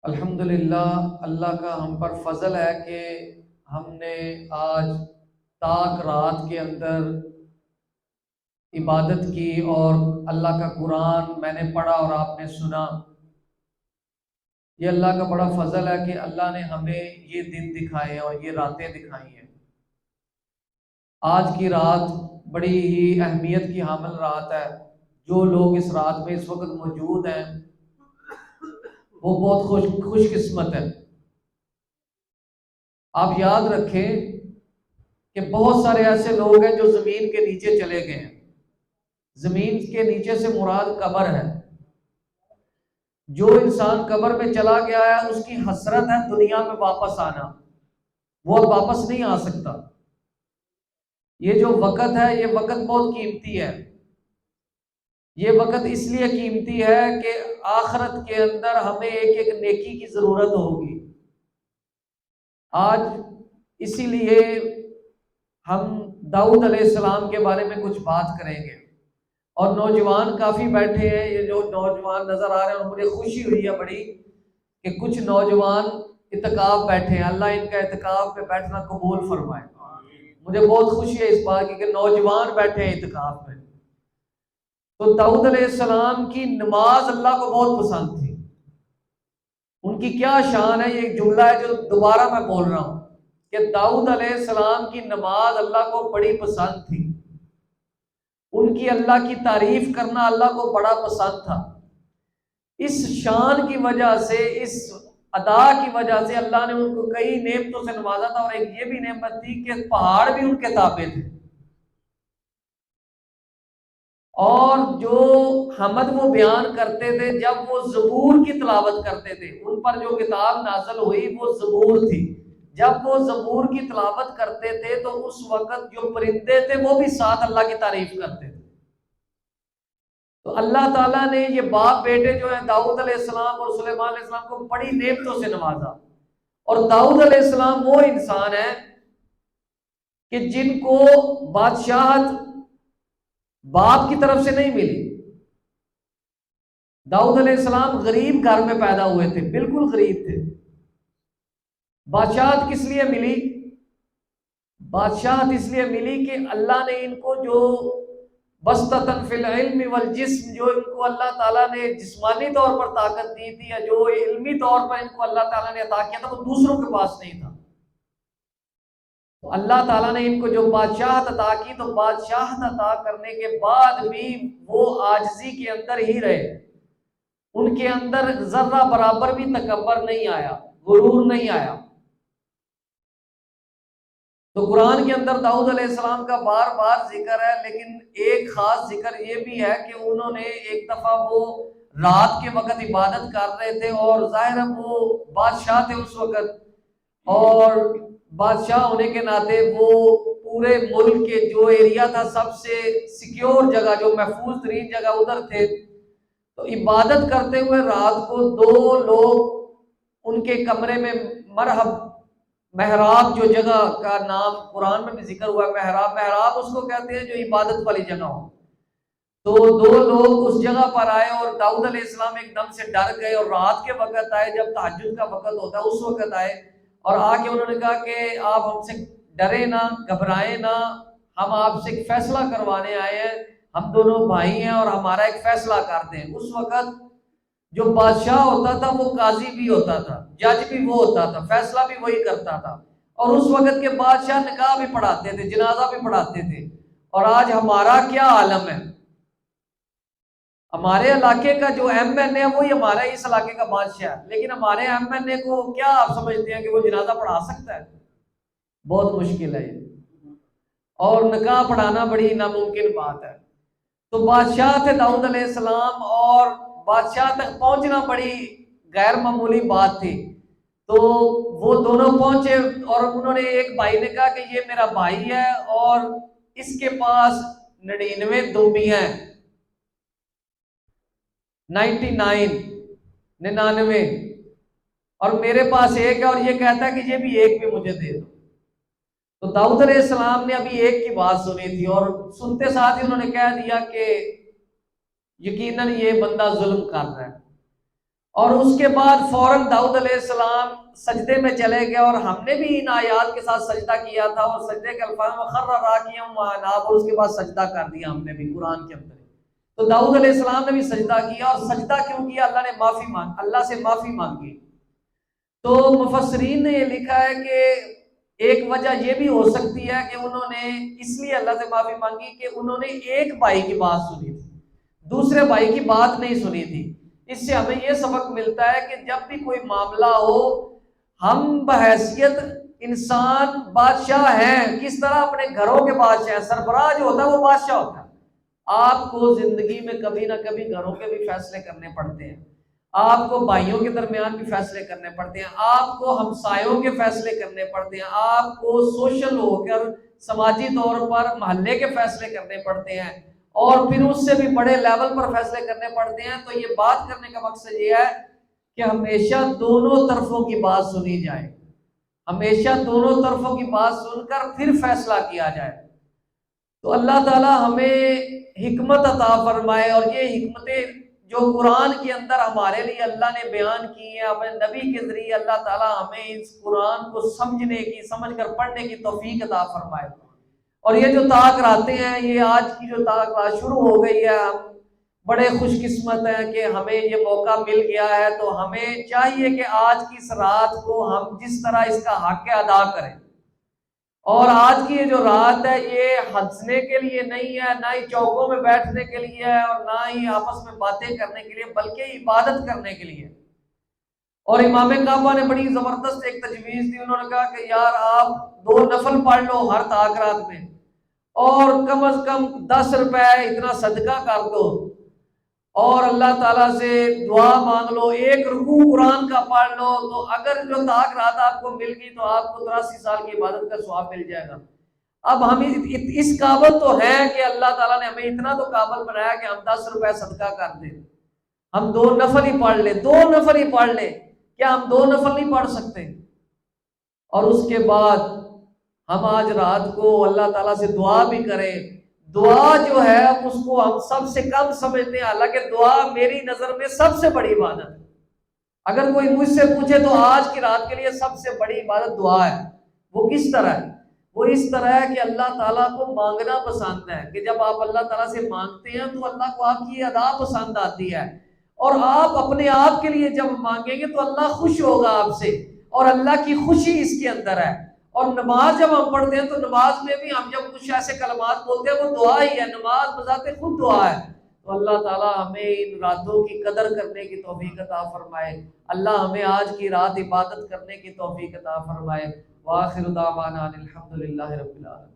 الحمدللہ، اللہ کا ہم پر فضل ہے کہ ہم نے آج تاک رات کے اندر عبادت کی اور اللہ کا قرآن میں نے پڑھا اور آپ نے سنا۔ یہ اللہ کا بڑا فضل ہے کہ اللہ نے ہمیں یہ دن دکھائے اور یہ راتیں دکھائی ہیں۔ آج کی رات بڑی ہی اہمیت کی حامل رات ہے۔ جو لوگ اس رات میں اس وقت موجود ہیں وہ بہت خوش قسمت ہے۔ آپ یاد رکھیں کہ بہت سارے ایسے لوگ ہیں جو زمین کے نیچے چلے گئے ہیں۔ زمین کے نیچے سے مراد قبر ہے۔ جو انسان قبر میں چلا گیا ہے اس کی حسرت ہے دنیا میں واپس آنا، وہ اب واپس نہیں آ سکتا۔ یہ جو وقت ہے یہ وقت بہت قیمتی ہے۔ یہ وقت اس لیے قیمتی ہے کہ آخرت کے اندر ہمیں ایک ایک نیکی کی ضرورت ہوگی۔ آج اسی لیے ہم داؤد علیہ السلام کے بارے میں کچھ بات کریں گے، اور نوجوان کافی بیٹھے ہیں۔ یہ جو نوجوان نظر آ رہے ہیں اور مجھے خوشی ہوئی ہے بڑی کہ کچھ نوجوان اعتکاف بیٹھے ہیں۔ اللہ ان کا اعتکاف پہ بیٹھنا قبول فرمائے۔ مجھے بہت خوشی ہے اس بات کی کہ نوجوان بیٹھے ہیں اعتکاف میں۔ تو داؤد علیہ السلام کی نماز اللہ کو بہت پسند تھی۔ ان کی کیا شان ہے، یہ ایک جملہ ہے جو دوبارہ میں بول رہا ہوں کہ داؤد علیہ السلام کی نماز اللہ کو بڑی پسند تھی۔ ان کی اللہ کی تعریف کرنا اللہ کو بڑا پسند تھا۔ اس شان کی وجہ سے، اس ادا کی وجہ سے اللہ نے ان کو کئی نعمتوں سے نوازا تھا، اور ایک یہ بھی نعمت تھی کہ پہاڑ بھی ان کے تابع تھے۔ اور جو حمد وہ بیان کرتے تھے جب وہ زبور کی تلاوت کرتے تھے، ان پر جو کتاب نازل ہوئی وہ زبور تھی۔ جب وہ زبور کی تلاوت کرتے تھے تو اس وقت جو پرندے تھے وہ بھی ساتھ اللہ کی تعریف کرتے تھے۔ تو اللہ تعالیٰ نے یہ باپ بیٹے جو ہیں داؤد علیہ السلام اور سلیمان علیہ السلام کو بڑی نعمتوں سے نوازا۔ اور داؤد علیہ السلام وہ انسان ہے کہ جن کو بادشاہت باپ کی طرف سے نہیں ملی۔ داؤد علیہ السلام غریب گھر میں پیدا ہوئے تھے، بالکل غریب تھے۔ بادشاہت کس لیے ملی؟ بادشاہت اس لیے ملی کہ اللہ نے ان کو جو بسطۃ فی العلم والجسم، جو ان کو اللہ تعالیٰ نے جسمانی طور پر طاقت دی تھی، یا جو علمی طور پر ان کو اللہ تعالیٰ نے عطا کیا تھا، وہ دوسروں کے پاس نہیں تھا۔ تو اللہ تعالیٰ نے ان کو جو بادشاہت عطا کی، تو بادشاہت عطا کرنے کے بعد بھی وہ عاجزی کے اندر ہی رہے۔ ان کے اندر ذرہ برابر بھی تکبر نہیں آیا، غرور نہیں آیا۔ تو قرآن کے اندر داؤد علیہ السلام کا بار بار ذکر ہے، لیکن ایک خاص ذکر یہ بھی ہے کہ انہوں نے ایک دفعہ وہ رات کے وقت عبادت کر رہے تھے، اور ظاہر ہے وہ بادشاہ تھے اس وقت، اور بادشاہ ہونے کے ناطے وہ پورے ملک کے جو ایریا تھا سب سے سیکیور جگہ، جو محفوظ ترین جگہ ادھر تھے۔ تو عبادت کرتے ہوئے رات کو دو لوگ ان کے کمرے میں محراب، جو جگہ کا نام قرآن میں بھی ذکر ہوا ہے، محراب اس کو کہتے ہیں جو عبادت والی جگہ ہو۔ تو دو لوگ اس جگہ پر آئے اور داؤد علیہ السلام ایک دم سے ڈر گئے، اور رات کے وقت آئے، جب تہجد کا وقت ہوتا ہے اس وقت آئے، اور آ کے انہوں نے کہا کہ آپ ہم سے ڈرے نہ، گھبرائیں نہ، ہم آپ سے ایک فیصلہ کروانے آئے ہیں، ہم دونوں بھائی ہیں اور ہمارا ایک فیصلہ کر دیں۔ اس وقت جو بادشاہ ہوتا تھا وہ قاضی بھی ہوتا تھا، جج بھی وہ ہوتا تھا، فیصلہ بھی وہی کرتا تھا، اور اس وقت کے بادشاہ نکاح بھی پڑھاتے تھے، جنازہ بھی پڑھاتے تھے۔ اور آج ہمارا کیا عالم ہے، ہمارے علاقے کا جو ایم این اے ہے وہی ہمارے اس علاقے کا بادشاہ ہے، لیکن ہمارے ایم این اے کو کیا آپ سمجھتے ہیں کہ وہ جنازہ پڑھا سکتا ہے؟ بہت مشکل ہے یہ، اور نکاح پڑھانا بڑی ناممکن بات ہے۔ تو بادشاہ تھے داؤد علیہ السلام، اور بادشاہ تک پہنچنا بڑی غیر معمولی بات تھی۔ تو وہ دونوں پہنچے، اور انہوں نے ایک بھائی نے کہا کہ یہ میرا بھائی ہے اور اس کے پاس 99 دمبیاں ہیں، 99، اور میرے پاس ایک ہے، اور یہ کہتا ہے کہ یہ بھی ایک بھی مجھے دے دو۔ تو داؤد علیہ السلام نے ابھی ایک کی بات سنی تھی، اور سنتے ساتھ ہی انہوں نے کہہ دیا کہ یقیناً یہ بندہ ظلم کر رہا ہے۔ اور اس کے بعد فوراً داؤد علیہ السلام سجدے میں چلے گئے، اور ہم نے بھی ان آیات کے ساتھ سجدہ کیا تھا، اور سجدے کے الفاظ میں خر راکعا واناب، اور اس کے بعد سجدہ کر دیا ہم نے بھی قرآن کے اندر۔ تو داؤد علیہ السلام نے بھی سجدہ کیا، اور سجدہ کیوں کیا؟ اللہ نے معافی مانگ، اللہ سے معافی مانگی۔ تو مفسرین نے یہ لکھا ہے کہ ایک وجہ یہ بھی ہو سکتی ہے کہ انہوں نے اس لیے اللہ سے معافی مانگی کہ انہوں نے ایک بھائی کی بات سنی تھی، دوسرے بھائی کی بات نہیں سنی تھی۔ اس سے ہمیں یہ سبق ملتا ہے کہ جب بھی کوئی معاملہ ہو، ہم بحیثیت انسان بادشاہ ہیں، کس طرح اپنے گھروں کے بادشاہ ہیں، سربراہ جو ہوتا ہے وہ بادشاہ ہوتا ہے۔ آپ کو زندگی میں کبھی نہ کبھی گھروں کے بھی فیصلے کرنے پڑتے ہیں، آپ کو بھائیوں کے درمیان بھی فیصلے کرنے پڑتے ہیں، آپ کو ہمسایوں کے فیصلے کرنے پڑتے ہیں، آپ کو سوشل ہو کر سماجی طور پر محلے کے فیصلے کرنے پڑتے ہیں، اور پھر اس سے بھی بڑے لیول پر فیصلے کرنے پڑتے ہیں۔ تو یہ بات کرنے کا مقصد یہ ہے کہ ہمیشہ دونوں طرفوں کی بات سنی جائے، ہمیشہ دونوں طرفوں کی بات سن کر پھر فیصلہ کیا جائے۔ تو اللہ تعالی ہمیں حکمت عطا فرمائے، اور یہ حکمتیں جو قرآن کے اندر ہمارے لیے اللہ نے بیان کی ہیں اپنے نبی کے ذریعے، اللہ تعالی ہمیں اس قرآن کو سمجھنے کی، سمجھ کر پڑھنے کی توفیق عطا فرمائے۔ اور یہ جو طاق راتیں ہیں، یہ آج کی جو طاق رات شروع ہو گئی ہے، ہم بڑے خوش قسمت ہیں کہ ہمیں یہ موقع مل گیا ہے۔ تو ہمیں چاہیے کہ آج کی اس رات کو ہم جس طرح اس کا حق ادا کریں، اور آج کی یہ جو رات ہے یہ ہنسنے کے لیے نہیں ہے، نہ ہی چوکوں میں بیٹھنے کے لیے ہے، اور نہ ہی آپس میں باتیں کرنے کے لیے، بلکہ عبادت کرنے کے لیے۔ اور امام کعبہ نے بڑی زبردست ایک تجویز دی، انہوں نے کہا کہ یار آپ 2 نفل پڑھ لو ہر طاق رات میں، اور کم از کم 10 روپے اتنا صدقہ کر دو، اور اللہ تعالیٰ سے دعا مانگ لو، ایک رکوع قرآن کا پڑھ لو، تو اگر جو طاق رات آپ کو مل گئی تو آپ کو 83 سال کی عبادت کا ثواب مل جائے گا۔ اب ہم اس قابل تو ہیں کہ اللہ تعالیٰ نے ہمیں اتنا تو قابل بنایا کہ ہم 10 روپے صدقہ کر دیں، ہم 2 نفل ہی پڑھ لیں، 2 نفل ہی پڑھ لیں، کیا ہم 2 نفل نہیں پڑھ سکتے؟ اور اس کے بعد ہم آج رات کو اللہ تعالیٰ سے دعا بھی کریں۔ دعا جو ہے اس کو ہم سب سے کم سمجھتے ہیں، حالانکہ دعا میری نظر میں سب سے بڑی عبادت ہے۔ اگر کوئی مجھ سے پوچھے تو آج کی رات کے لیے سب سے بڑی عبادت دعا ہے۔ وہ کس طرح ہے؟ وہ اس طرح ہے کہ اللہ تعالیٰ کو مانگنا پسند ہے، کہ جب آپ اللہ تعالیٰ سے مانگتے ہیں تو اللہ کو آپ کی ادا پسند آتی ہے، اور آپ اپنے آپ کے لیے جب مانگیں گے تو اللہ خوش ہوگا آپ سے، اور اللہ کی خوشی اس کے اندر ہے۔ اور نماز جب ہم پڑھتے ہیں تو نماز میں بھی ہم جب کچھ ایسے کلمات بولتے ہیں وہ دعا ہی ہے، نماز بذات خود دعا ہے۔ تو اللہ تعالیٰ ہمیں ان راتوں کی قدر کرنے کی توفیق عطا فرمائے، اللہ ہمیں آج کی رات عبادت کرنے کی توفیق عطا فرمائے۔ وآخر دعوانا الحمدللہ رب العالمین۔